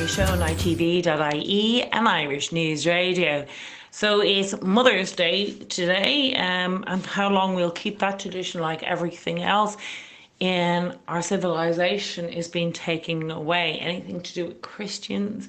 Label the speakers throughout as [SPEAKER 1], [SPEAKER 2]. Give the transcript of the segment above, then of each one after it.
[SPEAKER 1] News Show on ITV.ie and Irish News Radio. So it's Mother's Day today, and how long we'll keep that tradition, like everything else in our civilization, is being taken away. Anything to do with Christians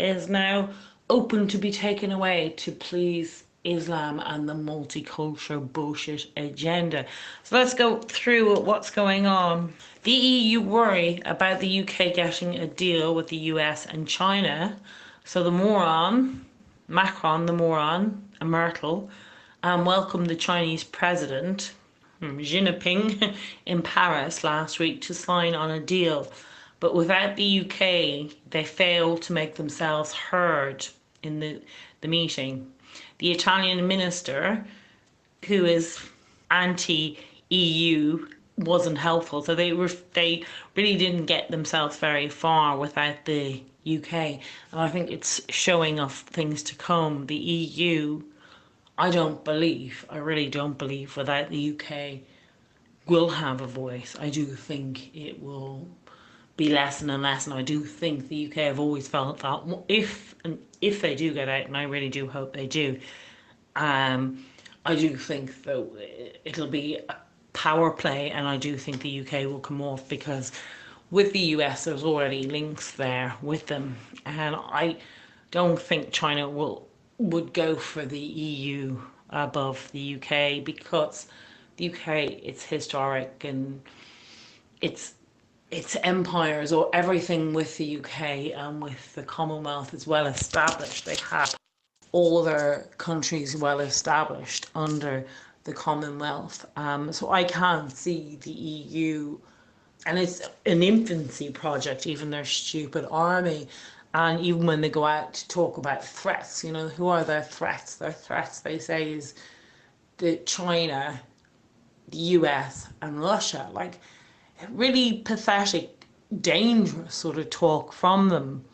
[SPEAKER 1] is now open to be taken away to please Islam and the multicultural bullshit agenda. So let's go through what's going on. The EU worry about the UK getting a deal with the US and China. So the moron, Macron, the moron, and Merkel, welcomed the Chinese president, Xi Jinping, in Paris last week to sign on a deal. But without the UK, they failed to make themselves heard in the meeting. The Italian minister, who is anti-EU, wasn't helpful. So they really didn't get themselves very far without the UK. And I think it's showing of things to come. The EU, I really don't believe without the UK will have a voice. I do think it will be less and less, and I do think the UK have always felt that if they do get out, and I really do hope they do, I do think though it'll be a power play, and I do think the UK will come off, because with the US there's already links there with them, and I don't think China would go for the EU above the UK, because the UK, it's historic and it's empires, or everything with the UK and with the Commonwealth is well established. They have all their countries well established under the Commonwealth. So I can't see the EU, and it's an infancy project, even their stupid army. And even when they go out to talk about threats, who are their threats? Their threats, they say, is China, the US and Russia. Like, really pathetic, dangerous sort of talk from them.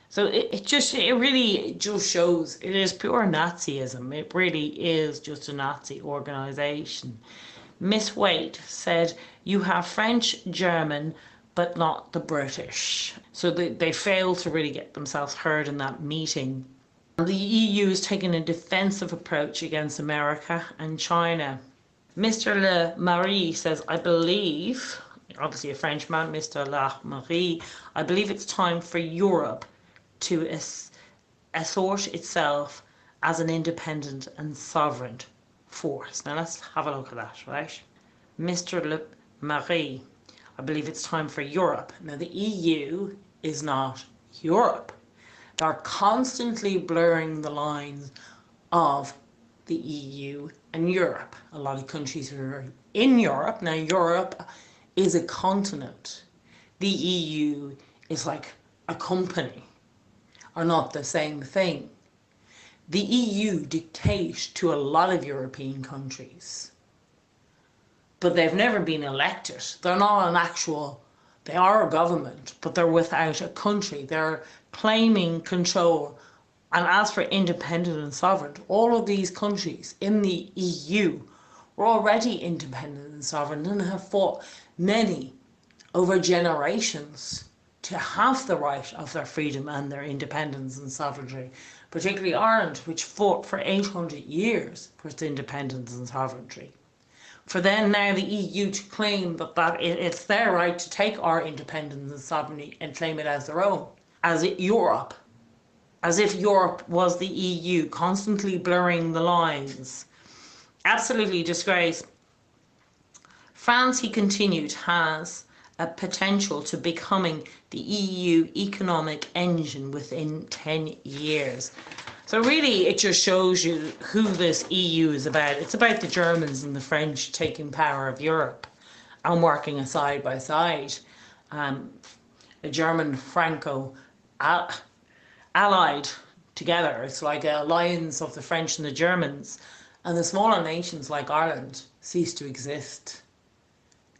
[SPEAKER 1] So it really just shows it is pure Nazism. It really is just a Nazi organisation. Miss Waite said, "You have French, German, but not the British." So they failed to really get themselves heard in that meeting. The EU is taking a defensive approach against America and China. Mr. Le Marie says, "I believe," obviously a Frenchman, Mr. Le Marie, "I believe it's time for Europe to assert itself as an independent and sovereign force." Now let's have a look at that, right? Mr. Le Marie, "I believe it's time for Europe." Now the EU is not Europe. They're constantly blurring the lines of the EU and Europe. A lot of countries are in Europe. Now Europe is a continent. The EU is like a company, are not the same thing. The EU dictates to a lot of European countries, but they've never been elected. They're not they are a government, but they're without a country. They're claiming control. And as for independent and sovereign, all of these countries in the EU were already independent and sovereign and have fought many over generations to have the right of their freedom and their independence and sovereignty, particularly Ireland, which fought for 800 years for its independence and sovereignty. For then now the EU to claim that it's their right to take our independence and sovereignty and claim it as their own, as if Europe was the EU, constantly blurring the lines. Absolutely disgrace. France, he continued, has a potential to becoming the EU economic engine within 10 years. So really it just shows you who this EU is about. It's about the Germans and the French taking power of Europe and working side by side. A German Franco allied together. It's like an alliance of the French and the Germans. And the smaller nations like Ireland cease to exist.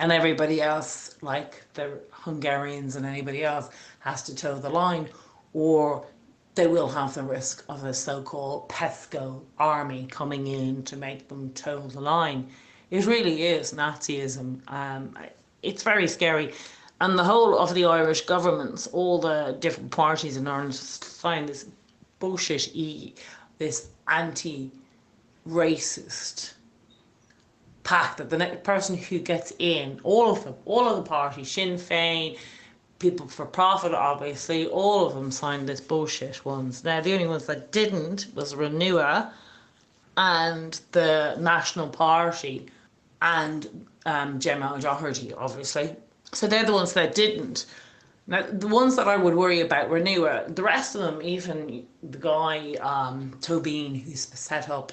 [SPEAKER 1] And everybody else, like the Hungarians and anybody else, has to toe the line, or they will have the risk of a so-called PESCO army coming in to make them toe the line. It really is Nazism. It's very scary. And the whole of the Irish governments, all the different parties in Ireland signed this bullshit, this anti-racist pact that the next person who gets in, all of them, all of the parties, Sinn Féin, people for profit, obviously, all of them signed this bullshit ones. Now, the only ones that didn't was Renua and the National Party and Gemma O'Doherty, obviously. So they're the ones that didn't. Now, the ones that I would worry about were newer. The rest of them, even the guy, Tobin, who's set up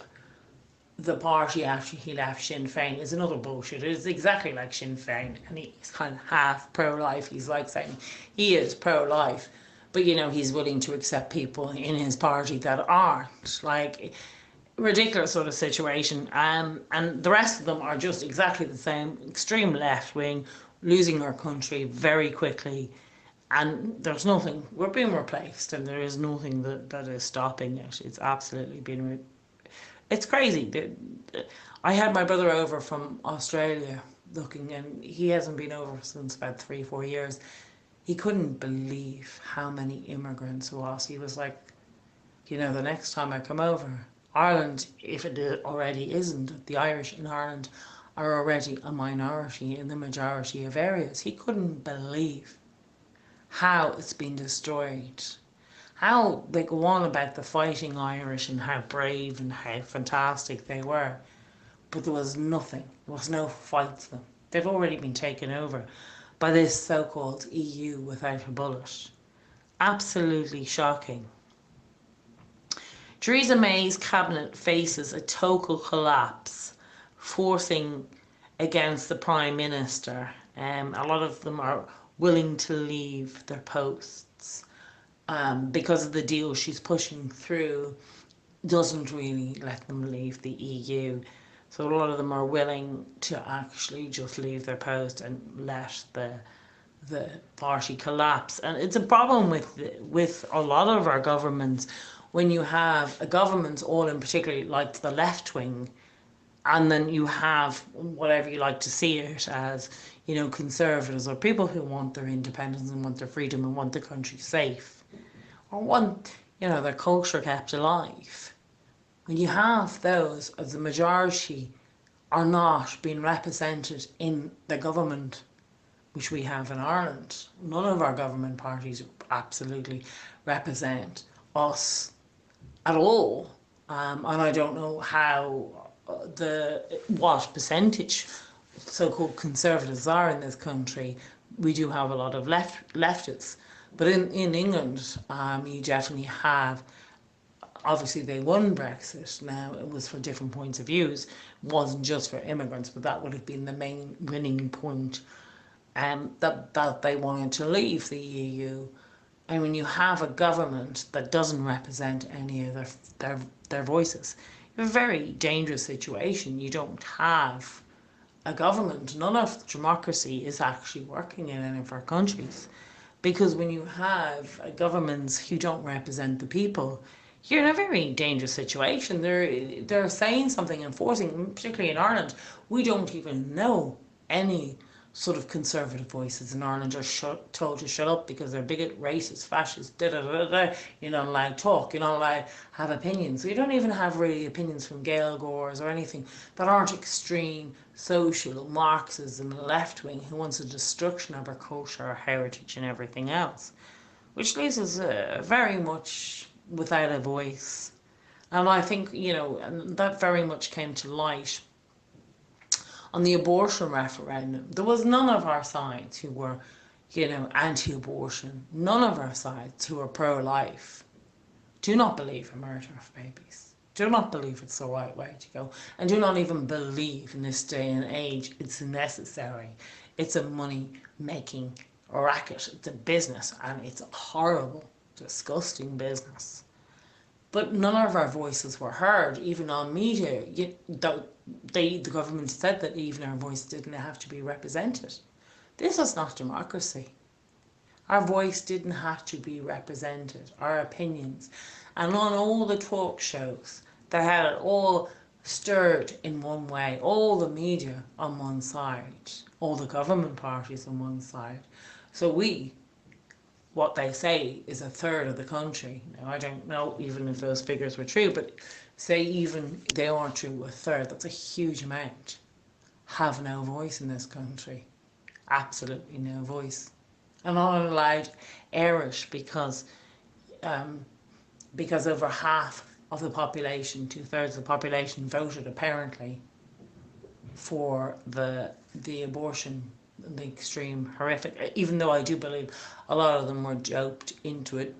[SPEAKER 1] the party after he left Sinn Féin, is another bullshit. It's exactly like Sinn Féin, and he's kind of half pro-life. He's like saying he is pro-life, but you know, he's willing to accept people in his party that aren't. Like, ridiculous sort of situation. And the rest of them are just exactly the same, extreme left wing, losing our country very quickly. And there's nothing, we're being replaced, and there is nothing that is stopping it. It's absolutely been, it's crazy. I had my brother over from Australia looking, and he hasn't been over since about 3, 4 years. He couldn't believe how many immigrants there was. He was like, you know, the next time I come over, Ireland, if it already isn't, the Irish in Ireland are already a minority in the majority of areas. He couldn't believe how it's been destroyed. How they go on about the fighting Irish and how brave and how fantastic they were. But there was nothing. There was no fight to them. They've already been taken over by this so-called EU without a bullet. Absolutely shocking. Theresa May's cabinet faces a total collapse, forcing against the Prime Minister. A lot of them are willing to leave their posts because of the deal she's pushing through doesn't really let them leave the EU. So a lot of them are willing to actually just leave their post and let the party collapse. And it's a problem with a lot of our governments when you have a government, all in particular like the left wing, and then you have whatever you like to see it as, you know, conservatives or people who want their independence and want their freedom and want the country safe or want, you know, their culture kept alive. When you have those as the majority are not being represented in the government, which we have in Ireland, none of our government parties absolutely represent us at all. And I don't know how what percentage so-called conservatives are in this country. We do have a lot of leftists, but in England, you definitely have. Obviously, they won Brexit. Now it was for different points of views. It wasn't just for immigrants, but that would have been the main winning point. That they wanted to leave the EU. And when you have a government that doesn't represent any of their voices, you have a very dangerous situation. You don't have a government. None of democracy is actually working in any of our countries. Because when you have governments who don't represent the people, you're in a very dangerous situation. They're saying something, enforcing, particularly in Ireland. We don't even know any sort of conservative voices in Ireland are told to shut up because they're bigot, racist, fascist, da da da da. You're not allowed to talk. You're not allowed to have opinions. So you don't even have really opinions from Gail Gores or anything that aren't extreme social Marxism, left wing, who wants the destruction of our culture, our heritage, and everything else, which leaves us very much without a voice. And I think, you know, and that very much came to light on the abortion referendum. There was none of our sides who were, you know, anti-abortion. None of our sides who were pro-life. Do not believe in murder of babies. Do not believe it's the right way to go. And do not even believe in this day and age it's necessary. It's a money-making racket. It's a business, and it's a horrible, disgusting business. But none of our voices were heard, even on media. The government said that even our voice didn't have to be represented. This is not democracy. Our voice didn't have to be represented, our opinions. And on all the talk shows, they had it all stirred in one way. All the media on one side, all the government parties on one side. So what they say is a third of the country. Now, I don't know even if those figures were true, but say even they aren't true, a third, that's a huge amount, have no voice in this country. Absolutely no voice. And not allowed Irish um, because over half of the population, two-thirds of the population voted apparently for the abortion, the extreme horrific, even though I do believe a lot of them were duped into it,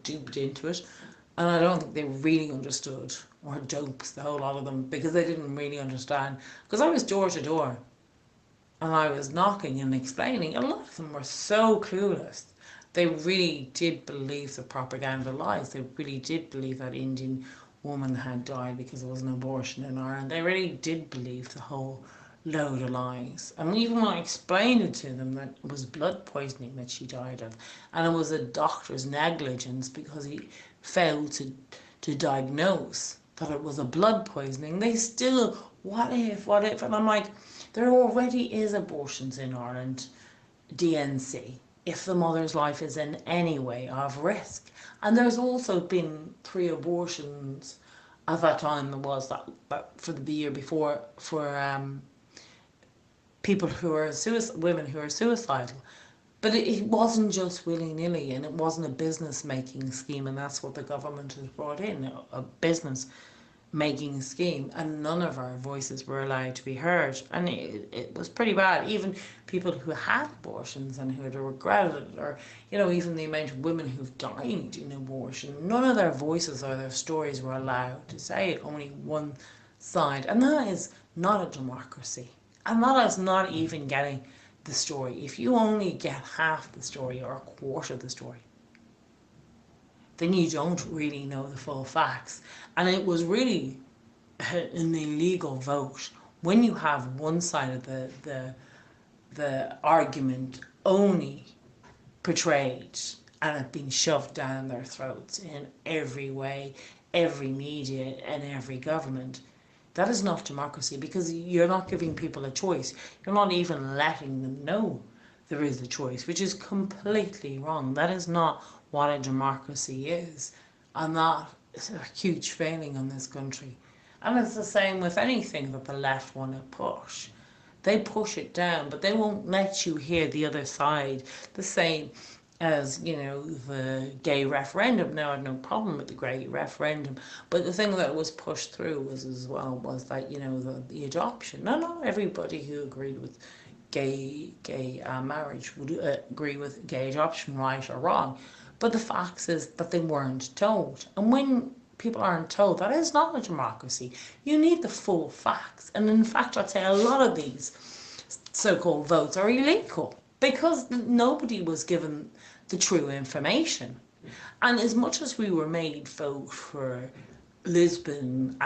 [SPEAKER 1] and I don't think they really understood, or dopes, the whole lot of them, because they didn't really understand. Because I was door to door, and I was knocking and explaining, a lot of them were so clueless. They really did believe the propaganda lies. They really did believe that Indian woman had died because there was an abortion in Ireland. They really did believe the whole load of lies. And even when I explained it to them that it was blood poisoning that she died of, and it was a doctor's negligence because he failed to diagnose that it was a blood poisoning, they still, what if? And I'm like, there already is abortions in Ireland, DNC, if the mother's life is in any way of risk. And there's also been 3 abortions at that time. There was that for the year before for people who are women who are suicidal. But it wasn't just willy-nilly, and it wasn't a business making scheme, and that's what the government has brought in, a business making scheme, and none of our voices were allowed to be heard. And it was pretty bad. Even people who had abortions and who had regretted it, or even the amount of women who've died in abortion, none of their voices or their stories were allowed to say it, only one side. And that is not a democracy, and that is not even getting the story. If you only get half the story or a quarter of the story, then you don't really know the full facts. And it was really an illegal vote when you have one side of the argument only portrayed and it being shoved down their throats in every way, every media and every government. That is not democracy, because you're not giving people a choice. You're not even letting them know there is a choice, which is completely wrong. That is not what a democracy is. And that is a huge failing in this country. And it's the same with anything that the left want to push. They push it down, but they won't let you hear the other side. The same as, the gay referendum. Now, I had no problem with the gay referendum, but the thing that was pushed through was that, the adoption. Not everybody who agreed with gay marriage would agree with gay adoption, right or wrong. But the fact is that they weren't told. And when people aren't told, that is not a democracy. You need the full facts. And in fact, I'd say a lot of these so-called votes are illegal because nobody was given the true information. And as much as we were made vote for Lisbon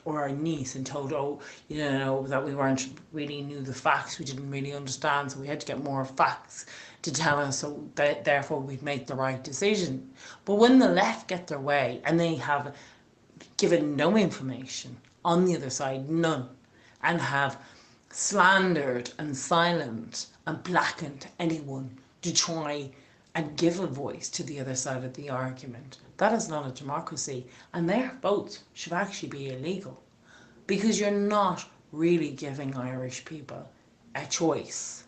[SPEAKER 1] or our niece and told, that we weren't really knew the facts, we didn't really understand, so we had to get more facts to tell us, so that therefore we'd make the right decision. But when the left get their way and they have given no information on the other side, none, and have slandered and silenced and blackened anyone to try and give a voice to the other side of the argument, that is not a democracy, and their votes should actually be illegal, because you're not really giving Irish people a choice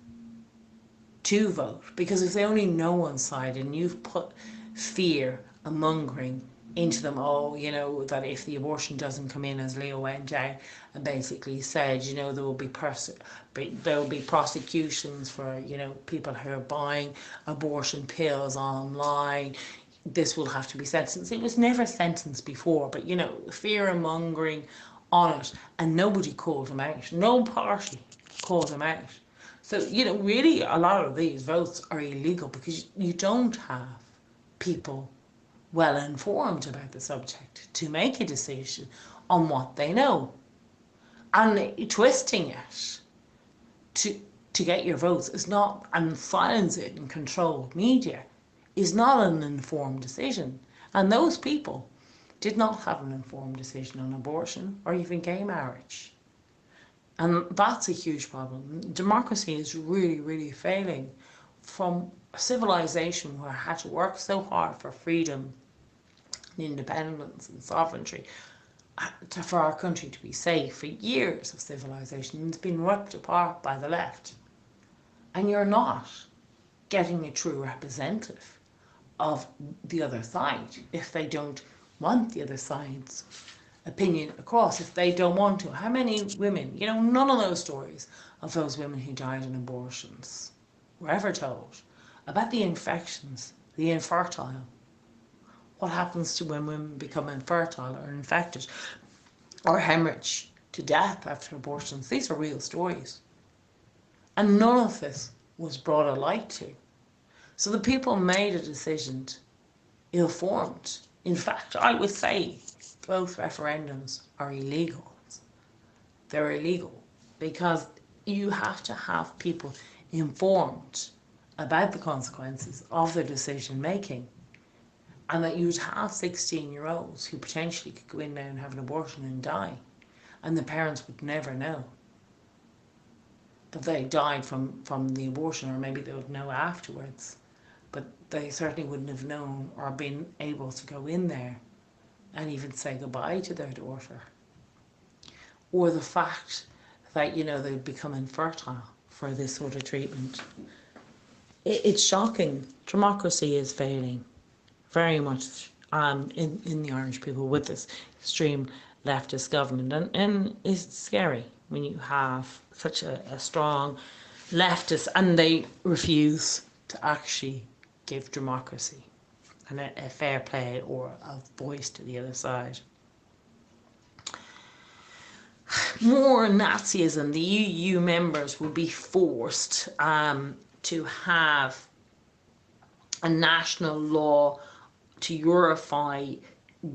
[SPEAKER 1] to vote. Because if they only know one side and you've put fear and mongering into them, that if the abortion doesn't come in, as Leo went out and basically said, there will be prosecutions for, people who are buying abortion pills online. This will have to be sentenced. It was never sentenced before, but fear and mongering on it, and nobody called him out. No party called him out. So, really a lot of these votes are illegal because you don't have people well informed about the subject to make a decision on what they know. And twisting it to get your votes is not, and silence it in controlled media is not an informed decision. And those people did not have an informed decision on abortion or even gay marriage. And that's a huge problem. Democracy is really, really failing from a civilization where I had to work so hard for freedom and independence and sovereignty, for our country to be safe, for years of civilization, and it's been ripped apart by the left. And you're not getting a true representative of the other side if they don't want the other side's opinion across, if they don't want to. How many women, none of those stories of those women who died in abortions were ever told about the infections, the infertile. What happens to when women become infertile or infected or hemorrhage to death after abortions? These are real stories. And none of this was brought a light to. So the people made a decision ill-formed. In fact, I would say both referendums are illegal. They're illegal because you have to have people informed about the consequences of their decision making, and that you'd have 16-year-olds who potentially could go in there and have an abortion and die, and the parents would never know that they died from the abortion, or maybe they would know afterwards, but they certainly wouldn't have known or been able to go in there and even say goodbye to their daughter. Or the fact that, they'd become infertile for this sort of treatment. It's shocking. Democracy is failing very much in the Irish people with this extreme leftist government. And it's scary when you have such a strong leftist and they refuse to actually give democracy and a fair play or a voice to the other side. More Nazism. The EU members will be forced to have a national law to unify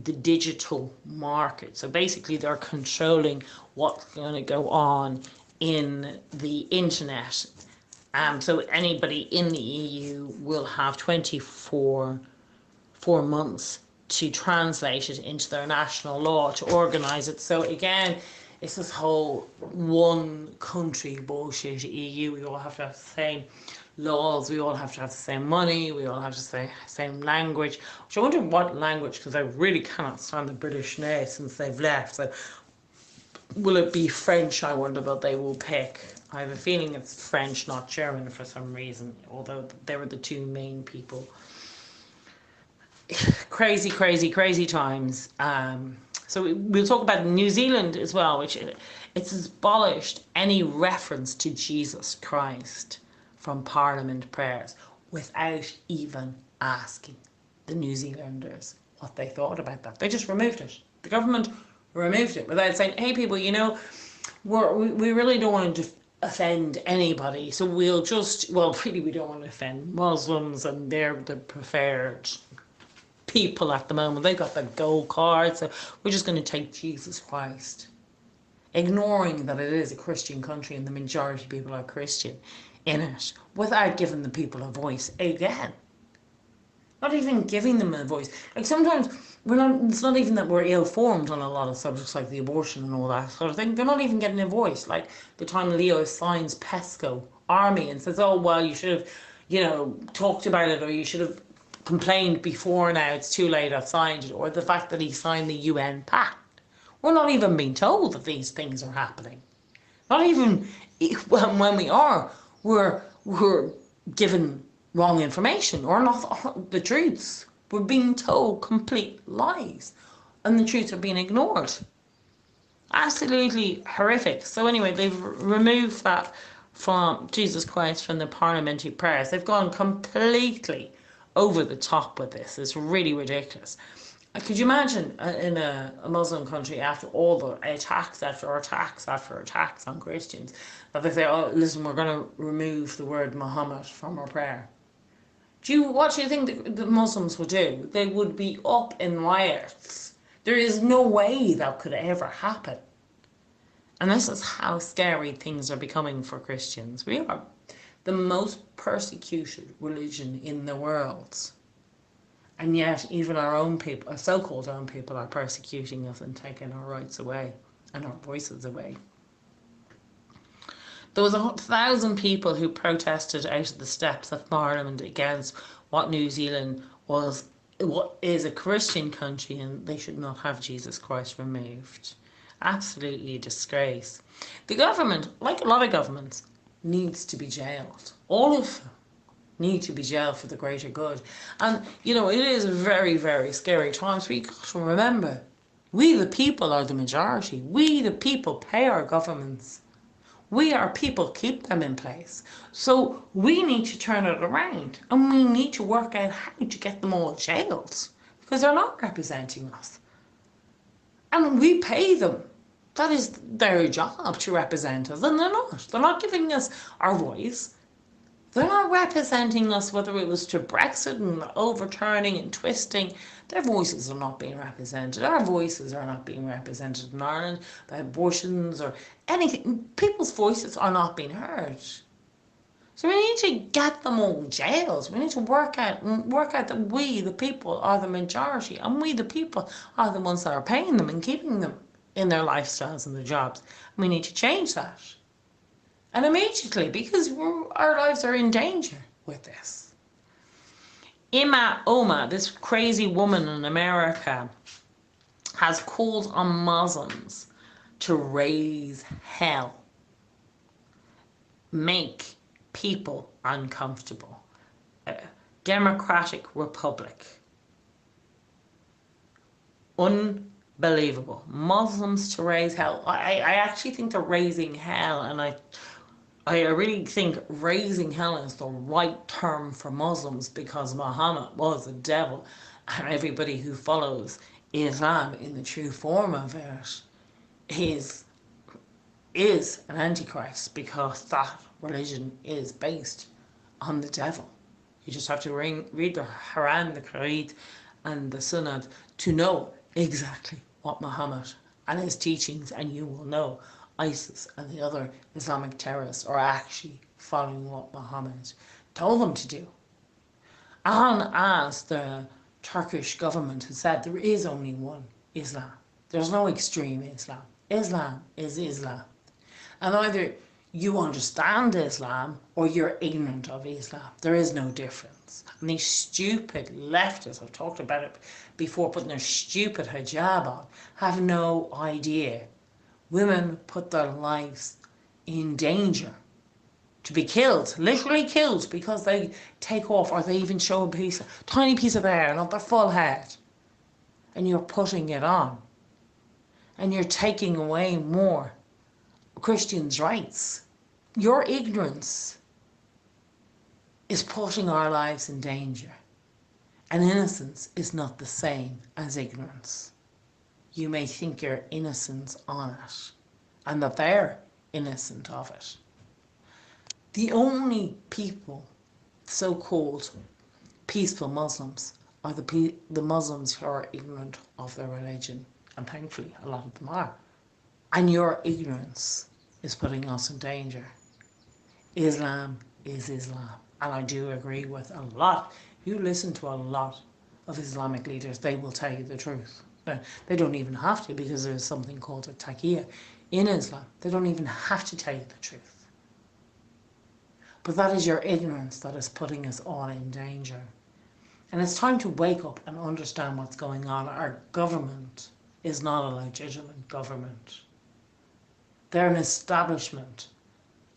[SPEAKER 1] the digital market. So basically they're controlling what's going to go on in the internet. So anybody in the EU will have 24 months to translate it into their national law, to organise it. So again, it's this whole one country bullshit EU. We all have to have the same laws, we all have to have the same money, we all have to say same language. Which I wonder what language, because I really cannot stand the British now since they've left. So will it be French, I wonder, but they will pick. I have a feeling it's French, not German for some reason, although they were the two main people. Crazy, crazy, crazy times. So we'll talk about New Zealand as well, which it's abolished any reference to Jesus Christ from Parliament prayers without even asking the New Zealanders what they thought about that. They just removed it. The government removed it without saying, hey people, we really don't want to offend anybody, so we'll just, really we don't want to offend Muslims, and they're the preferred people at the moment. They've got the gold card, so we're just going to take Jesus Christ, ignoring that it is a Christian country and the majority of people are Christian in it, without giving the people a voice again. Not even giving them a voice. Like sometimes it's not even that we're ill-formed on a lot of subjects like the abortion and all that sort of thing. They're not even getting a voice. Like the time Leo signs PESCO army and says, oh, well, you should have, talked about it, or you should have complained before now, it's too late, I've signed it. Or the fact that he signed the UN Pact. We're not even being told that these things are happening. Not even when we are, we're given wrong information or not the truths. We're being told complete lies and the truths are being ignored. Absolutely horrific. So anyway, they've removed that from Jesus Christ from the parliamentary prayers. They've gone completely over the top with this. It's really ridiculous. Could you imagine in a Muslim country, after all the attacks after attacks after attacks on Christians, that they say, oh, listen, we're going to remove the word Muhammad from our prayer? What do you think the Muslims would do? They would be up in riots. There is no way that could ever happen. And this is how scary things are becoming for Christians. We are the most persecuted religion in the world. And yet even our own people, our so-called own people, are persecuting us and taking our rights away and our voices away. There was 1,000 people who protested out of the steps of Parliament against what New Zealand was, what is a Christian country, and they should not have Jesus Christ removed. Absolutely a disgrace. The government, like a lot of governments, needs to be jailed. All of them need to be jailed for the greater good. And, you know, it is very, very scary times. We got to remember, we the people are the majority. We the people pay our governments. We our people keep them in place. So we need to turn it around, and we need to work out how to get them all jailed, because they're not representing us. And we pay them. That is their job, to represent us, and they're not. They're not giving us our voice. They're not representing us, whether it was to Brexit and overturning and twisting. Their voices are not being represented. Our voices are not being represented in Ireland by abortions or anything. People's voices are not being heard. So we need to get them all jailed. We need to work out that we, the people, are the majority, and we, the people, are the ones that are paying them and keeping them in their lifestyles and their jobs. And we need to change that. And immediately, because our lives are in danger with this. Ima Oma, this crazy woman in America, has called on Muslims to raise hell, make people uncomfortable. Democratic Republic. Unbelievable. Muslims to raise hell. I actually think they're raising hell, and I really think raising hell is the right term for Muslims, because Muhammad was the devil, and everybody who follows Islam in the true form of it is an antichrist, because that religion is based on the devil. You just have to read the Quran, the Creed, and the Sunnah to know exactly what Muhammad and his teachings, and you will know ISIS and the other Islamic terrorists are actually following what Muhammad told them to do. And as the Turkish government has said, there is only one Islam. There's no extreme Islam. Islam is Islam. And either you understand Islam or you're ignorant of Islam. There is no difference. And these stupid leftists, I've talked about it before, putting their stupid hijab on, have no idea. Women put their lives in danger to be killed, literally killed, because they take off, or they even show a tiny piece of hair, not their full head. And you're putting it on. And you're taking away more Christians' rights. Your ignorance is putting our lives in danger. And innocence is not the same as ignorance. You may think you're innocent on it, and that they're innocent of it. The only people, so-called peaceful Muslims, are the Muslims who are ignorant of their religion, and thankfully a lot of them are. And your ignorance is putting us in danger. Islam is Islam, and I do agree with a lot. You listen to a lot of Islamic leaders, they will tell you the truth. They don't even have to, because there's something called a taqiyya in Islam. They don't even have to tell you the truth. But that is your ignorance that is putting us all in danger. And it's time to wake up and understand what's going on. Our government is not a legitimate government. They're an establishment,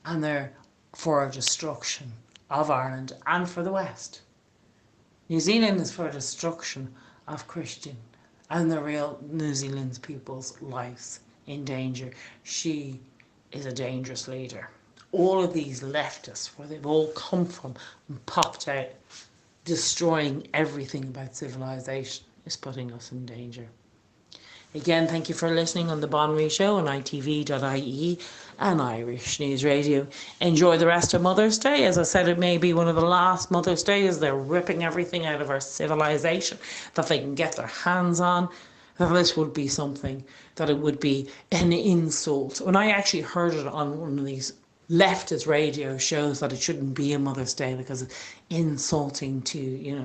[SPEAKER 1] and they're for a destruction of Ireland and for the West. New Zealand is for a destruction of Christian and the real New Zealand's people's lives in danger. She is a dangerous leader. All of these leftists, where they've all come from and popped out, destroying everything about civilization, is putting us in danger. Again, thank you for listening on The Bon Marie Show on ITV.ie and Irish News Radio. Enjoy the rest of Mother's Day. As I said, it may be one of the last Mother's Days. They're ripping everything out of our civilization that they can get their hands on. That this would be something, that it would be an insult. When I actually heard it on one of these leftist radio shows, that it shouldn't be a Mother's Day because it's insulting to,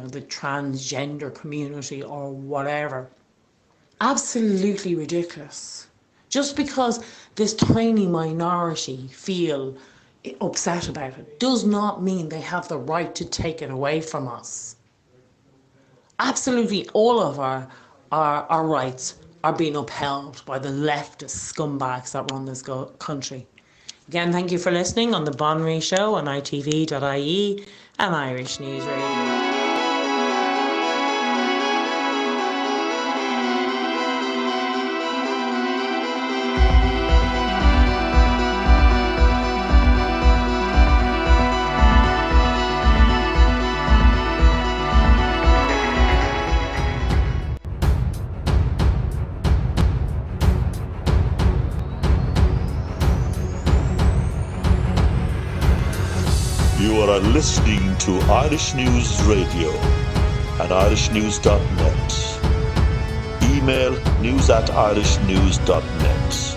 [SPEAKER 1] the transgender community or whatever. Absolutely ridiculous. Just because this tiny minority feel, upset about it does not mean they have the right to take it away from us. Absolutely all of our rights are being upheld by the leftist scumbags that run this country. Again, thank you for listening on The Bon Marie Show on ITV.ie and Irish News Radio.
[SPEAKER 2] You are listening to Irish News Radio at irishnews.net. Email news@irishnews.net.